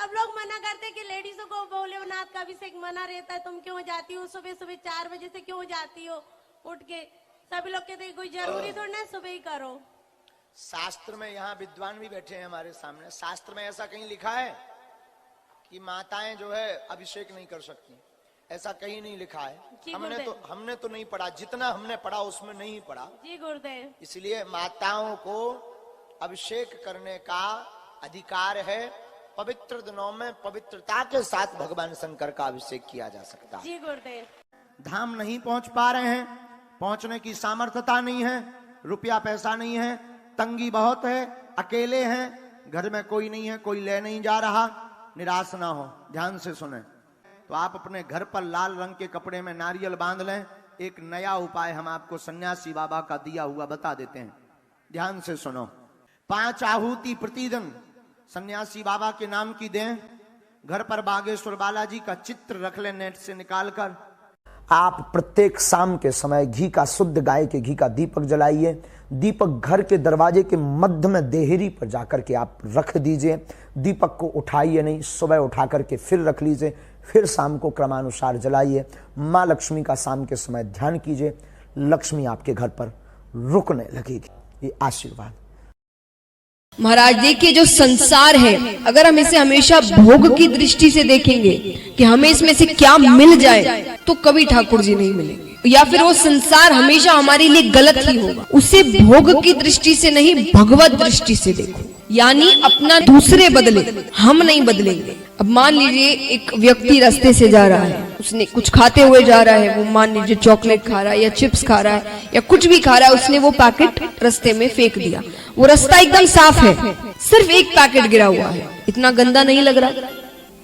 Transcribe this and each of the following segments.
सब लोग मना करते कि लेडीजों को भोलेनाथ का अभिषेक मना रहता है, तुम क्यों जाती हो सुबह सुबह 4 बजे से, क्यों जाती हो उठ के? सभी लोग कहते हैं कोई जरूरी थोड़ा ना सुबह ही करो। शास्त्र में, यहाँ विद्वान भी बैठे हैं हमारे सामने, शास्त्र में ऐसा कहीं लिखा है कि माताएं जो है अभिषेक नहीं कर सकती? ऐसा कहीं नहीं लिखा है। हमने तो नहीं पढ़ा, जितना हमने पढ़ा उसमें नहीं पढ़ा जी गुरुदेव। इसलिए माताओं को अभिषेक करने का अधिकार है। पवित्र दिनों में पवित्रता के साथ भगवान शंकर का अभिषेक किया जा सकता है। जी गुरुदेव। धाम नहीं पहुंच पा रहे हैं, पहुंचने की सामर्थ्यता नहीं है, रुपया पैसा नहीं है, तंगी बहुत है, अकेले हैं, घर में कोई नहीं है, कोई ले नहीं जा रहा, निराश ना हो, ध्यान से सुने। तो आप अपने घर पर लाल रंग के कपड़े में नारियल बांध लें। एक नया उपाय हम आपको सन्यासी बाबा का दिया हुआ बता देते हैं, ध्यान से सुनो। 5 आहुति प्रतिदिन सन्यासी बाबा के नाम की दें। घर पर बागेश्वर बालाजी का चित्र रख लें नेट से निकालकर। आप प्रत्येक शाम के समय घी का, शुद्ध गाय के घी का दीपक जलाइए। दीपक घर के दरवाजे के मध्य में देहरी पर जाकर के आप रख दीजिए। दीपक को उठाइए नहीं, सुबह उठा करके फिर रख लीजिए, फिर शाम को क्रमानुसार जलाइए। माँ लक्ष्मी का शाम के समय ध्यान कीजिए, लक्ष्मी आपके घर पर रुकने लगेगी। ये आशीर्वाद। महाराज देखिए, जो संसार है, अगर हम इसे हमेशा भोग की दृष्टि से देखेंगे कि हमें इसमें से क्या मिल जाए, तो कभी ठाकुर जी नहीं मिलेंगे, या फिर वो संसार हमेशा हमारे लिए गलत ही होगा। उसे भोग की दृष्टि से नहीं, भगवत दृष्टि से देखो, यानी अपना दूसरे बदले, हम नहीं बदलेंगे। अब मान लीजिए एक व्यक्ति रास्ते से जा रहा है, उसने कुछ खाते हुए जा रहा है, वो मान लीजिए चॉकलेट खा रहा है या चिप्स खा रहा है या कुछ भी खा रहा है, उसने वो पैकेट रास्ते में फेंक दिया। वो रास्ता एकदम साफ है, सिर्फ एक पैकेट गिरा हुआ है, इतना गंदा नहीं लग रहा,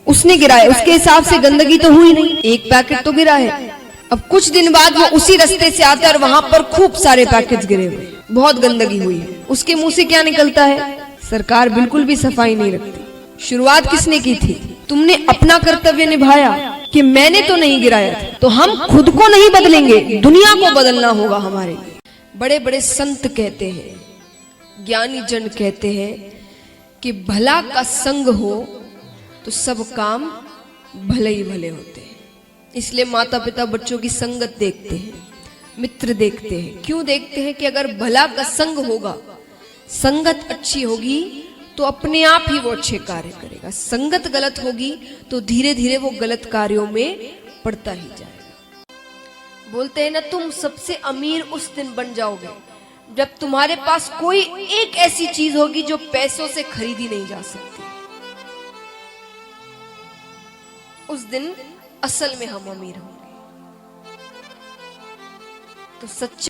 उसने गिराया, उसके हिसाब से गंदगी तो हुई नहीं, एक पैकेट तो गिरा है। अब कुछ दिन बाद वो उसी रास्ते से आता है और वहां पर खूब सारे पैकेट्स गिरे हुए, बहुत गंदगी हुई है। उसके मुंह से क्या निकलता है? सरकार बिल्कुल भी सफाई नहीं रखती। शुरुआत किसने की थी? तुमने अपना कर्तव्य निभाया कि मैंने तो नहीं गिराया था। तो हम खुद को नहीं बदलेंगे, दुनिया को बदलना होगा हमारे लिए। बड़े बड़े संत कहते हैं, ज्ञानी जन कहते हैं कि भला का संग हो तो सब काम भले ही भले होते हैं। इसलिए माता पिता बच्चों की संगत देखते हैं, मित्र देखते हैं। क्यों देखते हैं? कि अगर भला का संग होगा, संगत अच्छी होगी तो अपने आप ही वो अच्छे कार्य करेगा। संगत गलत होगी तो धीरे धीरे वो गलत कार्यों में पड़ता ही जाएगा। बोलते हैं ना, तुम सबसे अमीर उस दिन बन जाओगे जब तुम्हारे पास कोई एक ऐसी चीज होगी जो पैसों से खरीदी नहीं जा सकती। उस दिन असल में हम अमीर होंगे। तो सच्चे